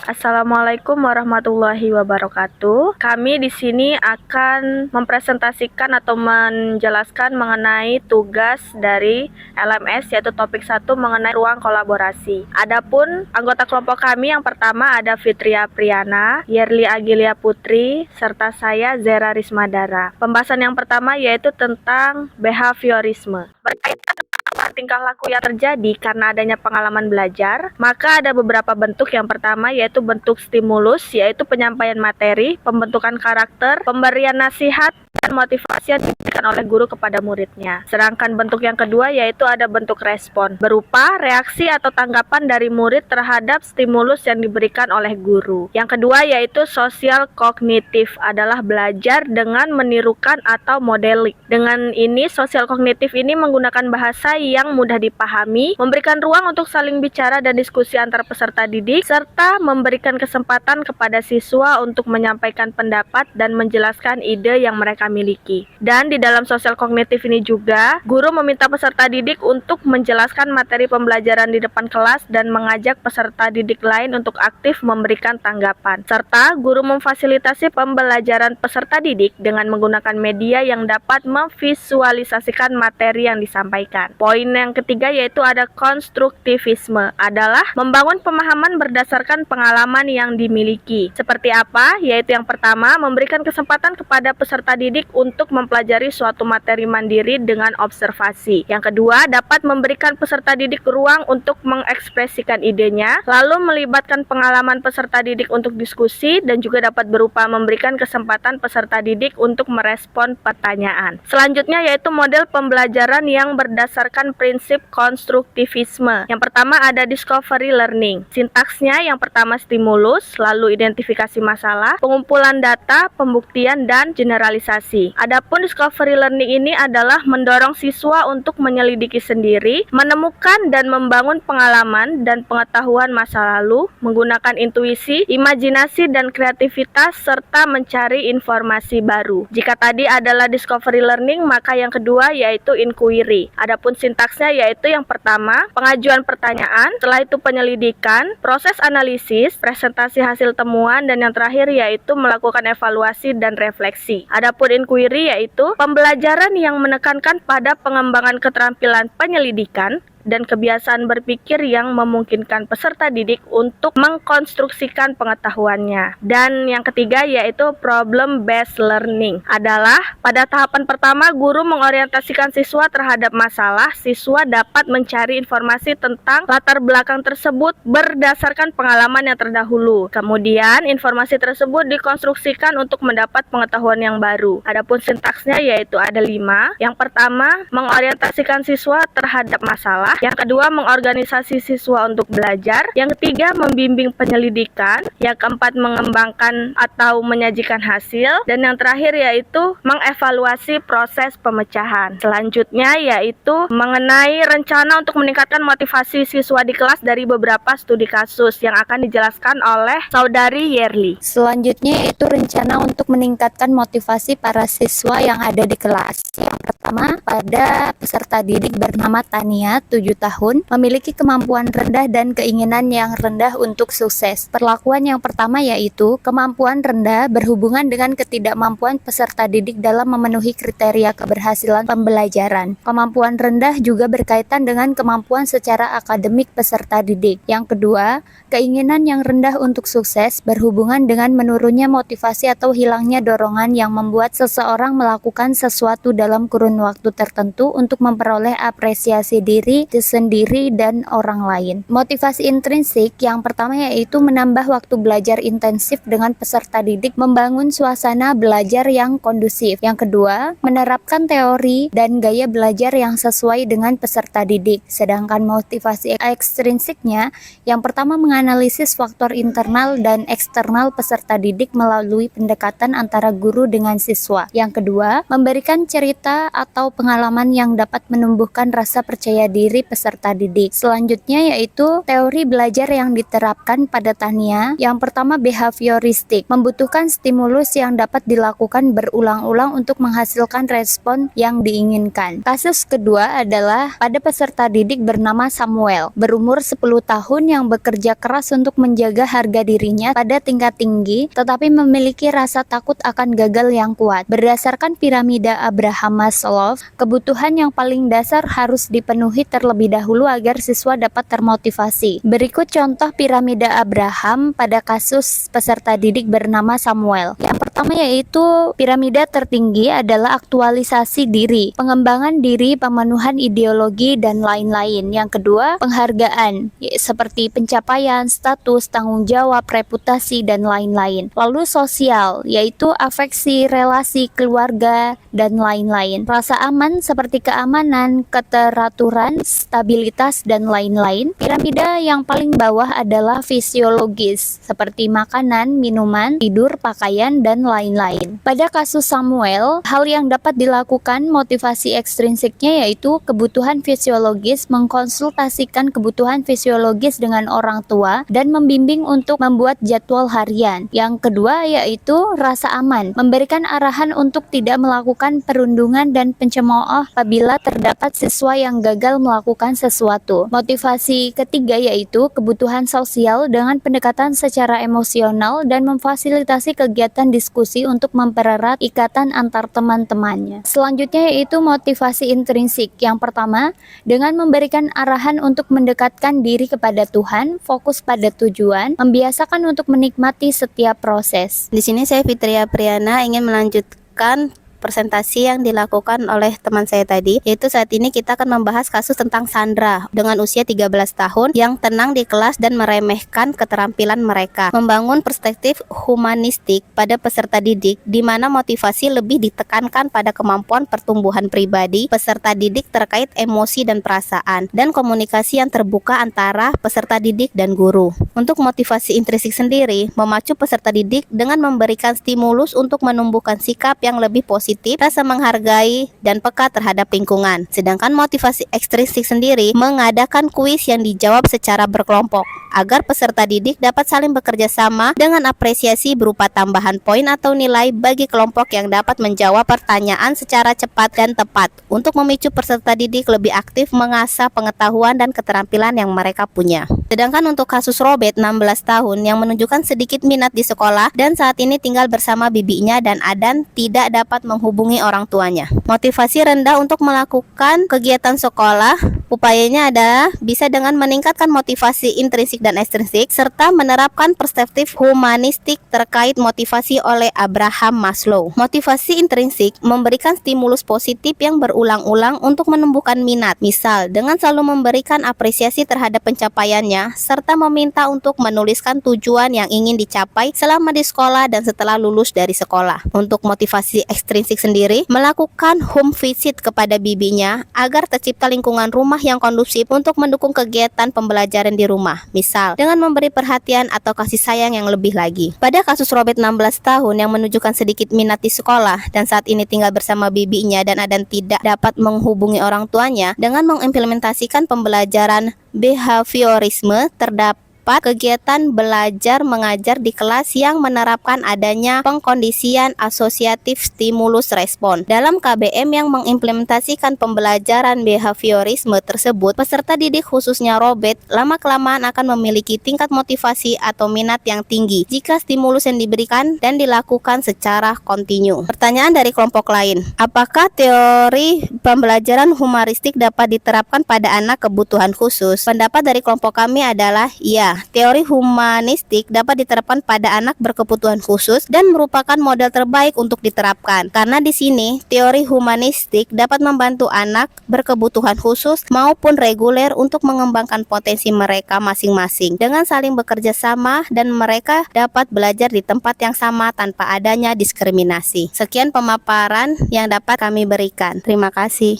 Assalamualaikum warahmatullahi wabarakatuh. Kami di sini akan mempresentasikan atau menjelaskan mengenai tugas dari LMS, yaitu topik 1 mengenai ruang kolaborasi. Adapun anggota kelompok kami yang pertama ada Fitria Priyana, Yerli Agilia Putri, serta saya Zera Rismadara. Pembahasan yang pertama yaitu tentang behaviorisme. Berkaitan tingkah laku yang terjadi karena adanya pengalaman belajar, maka ada beberapa bentuk. Yang pertama yaitu bentuk stimulus, yaitu penyampaian materi, pembentukan karakter, pemberian nasihat, dan motivasi yang diberikan oleh guru kepada muridnya. Sedangkan bentuk yang kedua yaitu ada bentuk respon, berupa reaksi atau tanggapan dari murid terhadap stimulus yang diberikan oleh guru. Yang kedua yaitu sosial kognitif, adalah belajar dengan menirukan atau modeling. Dengan ini, sosial kognitif ini menggunakan bahasa yang mudah dipahami, memberikan ruang untuk saling bicara dan diskusi antar peserta didik, serta memberikan kesempatan kepada siswa untuk menyampaikan pendapat dan menjelaskan ide yang mereka miliki. Dan di dalam sosial kognitif ini juga, guru meminta peserta didik untuk menjelaskan materi pembelajaran di depan kelas dan mengajak peserta didik lain untuk aktif memberikan tanggapan. Serta guru memfasilitasi pembelajaran peserta didik dengan menggunakan media yang dapat memvisualisasikan materi yang disampaikan. Poin yang ketiga yaitu ada konstruktivisme, adalah membangun pemahaman berdasarkan pengalaman yang dimiliki. Seperti apa? Yaitu yang pertama, memberikan kesempatan kepada peserta didik untuk mempelajari suatu materi mandiri dengan observasi. Yang kedua, dapat memberikan peserta didik ruang untuk mengekspresikan idenya, lalu melibatkan pengalaman peserta didik untuk diskusi, dan juga dapat berupa memberikan kesempatan peserta didik untuk merespon pertanyaan. Selanjutnya yaitu model pembelajaran yang berdasarkan prinsip konstruktivisme. Yang pertama ada discovery learning. Sintaksnya yang pertama stimulus, lalu identifikasi masalah, pengumpulan data, pembuktian, dan generalisasi. Adapun discovery learning ini adalah mendorong siswa untuk menyelidiki sendiri, menemukan dan membangun pengalaman dan pengetahuan masa lalu, menggunakan intuisi, imajinasi, dan kreativitas, serta mencari informasi baru. Jika tadi adalah discovery learning, maka yang kedua yaitu inquiry. Adapun sintaksnya yaitu yang pertama pengajuan pertanyaan, setelah itu penyelidikan, proses analisis, presentasi hasil temuan, dan yang terakhir yaitu melakukan evaluasi dan refleksi. Adapun inquiry yaitu pembelajaran yang menekankan pada pengembangan keterampilan penyelidikan dan kebiasaan berpikir yang memungkinkan peserta didik untuk mengkonstruksikan pengetahuannya. Dan yang ketiga yaitu problem based learning, adalah pada tahapan pertama guru mengorientasikan siswa terhadap masalah. Siswa dapat mencari informasi tentang latar belakang tersebut berdasarkan pengalaman yang terdahulu. Kemudian informasi tersebut dikonstruksikan untuk mendapat pengetahuan yang baru. Adapun sintaksnya yaitu ada 5. Yang pertama, mengorientasikan siswa terhadap masalah. Yang kedua, mengorganisasi siswa untuk belajar. Yang ketiga, membimbing penyelidikan. Yang keempat, mengembangkan atau menyajikan hasil. Dan yang terakhir yaitu mengevaluasi proses pemecahan. Selanjutnya yaitu mengenai rencana untuk meningkatkan motivasi siswa di kelas dari beberapa studi kasus yang akan dijelaskan oleh Saudari Yerli. Selanjutnya yaitu rencana untuk meningkatkan motivasi para siswa yang ada di kelas. Yang pertama, pada peserta didik bernama Tania, 7 tahun, memiliki kemampuan rendah dan keinginan yang rendah untuk sukses. Perlakuan yang pertama yaitu kemampuan rendah berhubungan dengan ketidakmampuan peserta didik dalam memenuhi kriteria keberhasilan pembelajaran. Kemampuan rendah juga berkaitan dengan kemampuan secara akademik peserta didik. Yang kedua, keinginan yang rendah untuk sukses berhubungan dengan menurunnya motivasi atau hilangnya dorongan yang membuat seseorang melakukan sesuatu dalam kurun waktu tertentu untuk memperoleh apresiasi diri sendiri dan orang lain. Motivasi intrinsik yang pertama yaitu menambah waktu belajar intensif dengan peserta didik, membangun suasana belajar yang kondusif. Yang kedua, menerapkan teori dan gaya belajar yang sesuai dengan peserta didik. Sedangkan motivasi ekstrinsiknya yang pertama menganalisis faktor internal dan eksternal peserta didik melalui pendekatan antara guru dengan siswa. Yang kedua, memberikan cerita atau pengalaman yang dapat menumbuhkan rasa percaya diri peserta didik. Selanjutnya yaitu teori belajar yang diterapkan pada Tania. Yang pertama, behavioristik, membutuhkan stimulus yang dapat dilakukan berulang-ulang untuk menghasilkan respon yang diinginkan. Kasus kedua adalah pada peserta didik bernama Samuel, berumur 10 tahun yang bekerja keras untuk menjaga harga dirinya pada tingkat tinggi, tetapi memiliki rasa takut akan gagal yang kuat. Berdasarkan piramida Abraham Maslow, kebutuhan yang paling dasar harus dipenuhi terlebih dahulu agar siswa dapat termotivasi. Berikut contoh piramida Abraham pada kasus peserta didik bernama Samuel. Yang pertama yaitu piramida tertinggi adalah aktualisasi diri, pengembangan diri, pemenuhan ideologi, dan lain-lain. Yang kedua, penghargaan, seperti pencapaian, status, tanggung jawab, reputasi, dan lain-lain. Lalu sosial, yaitu afeksi, relasi, keluarga, dan lain-lain. Rasa aman seperti keamanan, keteraturan, stabilitas, dan lain-lain. Piramida yang paling bawah adalah fisiologis, seperti makanan, minuman, tidur, pakaian, dan lain-lain. Pada kasus Samuel, hal yang dapat dilakukan motivasi ekstrinsiknya yaitu kebutuhan fisiologis, mengkonsultasikan kebutuhan fisiologis dengan orang tua, dan membimbing untuk membuat jadwal harian. Yang kedua yaitu rasa aman, memberikan arahan untuk tidak melakukan perundungan dan pencemooh apabila terdapat siswa yang gagal melakukan sesuatu. Motivasi ketiga yaitu kebutuhan sosial dengan pendekatan secara emosional dan memfasilitasi kegiatan diskusi untuk mempererat ikatan antar teman-temannya. Selanjutnya yaitu motivasi intrinsik. Yang pertama, dengan memberikan arahan untuk mendekatkan diri kepada Tuhan, fokus pada tujuan, membiasakan untuk menikmati setiap proses. Di sini saya Fitria Priana ingin melanjutkan presentasi yang dilakukan oleh teman saya tadi, yaitu saat ini kita akan membahas kasus tentang Sandra dengan usia 13 tahun yang tenang di kelas dan meremehkan keterampilan mereka. Membangun perspektif humanistik pada peserta didik di mana motivasi lebih ditekankan pada kemampuan pertumbuhan pribadi peserta didik terkait emosi dan perasaan dan komunikasi yang terbuka antara peserta didik dan guru. Untuk motivasi intrinsik sendiri, memacu peserta didik dengan memberikan stimulus untuk menumbuhkan sikap yang lebih positif, rasa menghargai, dan peka terhadap lingkungan. Sedangkan motivasi ekstrinsik sendiri mengadakan kuis yang dijawab secara berkelompok agar peserta didik dapat saling bekerja sama dengan apresiasi berupa tambahan poin atau nilai bagi kelompok yang dapat menjawab pertanyaan secara cepat dan tepat untuk memicu peserta didik lebih aktif mengasah pengetahuan dan keterampilan yang mereka punya. Sedangkan untuk kasus Robert 16 tahun yang menunjukkan sedikit minat di sekolah dan saat ini tinggal bersama bibinya dan Adan tidak dapat menghubungi orang tuanya. Motivasi rendah untuk melakukan kegiatan sekolah, upayanya adalah bisa dengan meningkatkan motivasi intrinsik dan ekstrinsik serta menerapkan perspektif humanistik terkait motivasi oleh Abraham Maslow. Motivasi intrinsik memberikan stimulus positif yang berulang-ulang untuk menumbuhkan minat, misal dengan selalu memberikan apresiasi terhadap pencapaiannya serta meminta untuk menuliskan tujuan yang ingin dicapai selama di sekolah dan setelah lulus dari sekolah. Untuk motivasi ekstrinsik sendiri, melakukan home visit kepada bibinya agar tercipta lingkungan rumah yang kondusif untuk mendukung kegiatan pembelajaran di rumah, misal dengan memberi perhatian atau kasih sayang yang lebih lagi. Pada kasus Robert 16 tahun yang menunjukkan sedikit minat di sekolah dan saat ini tinggal bersama bibinya dan Adan tidak dapat menghubungi orang tuanya, dengan mengimplementasikan pembelajaran behaviorisme terdapat kegiatan belajar mengajar di kelas yang menerapkan adanya pengkondisian asosiatif stimulus respon. Dalam KBM yang mengimplementasikan pembelajaran behaviorisme tersebut, peserta didik khususnya Robert lama-kelamaan akan memiliki tingkat motivasi atau minat yang tinggi jika stimulus yang diberikan dan dilakukan secara kontinu. Pertanyaan dari kelompok lain, apakah teori pembelajaran humanistik dapat diterapkan pada anak kebutuhan khusus? Pendapat dari kelompok kami adalah ya. Teori humanistik dapat diterapkan pada anak berkebutuhan khusus dan merupakan model terbaik untuk diterapkan. Karena di sini, teori humanistik dapat membantu anak berkebutuhan khusus maupun reguler untuk mengembangkan potensi mereka masing-masing dengan saling bekerja sama dan mereka dapat belajar di tempat yang sama tanpa adanya diskriminasi. Sekian pemaparan yang dapat kami berikan. Terima kasih.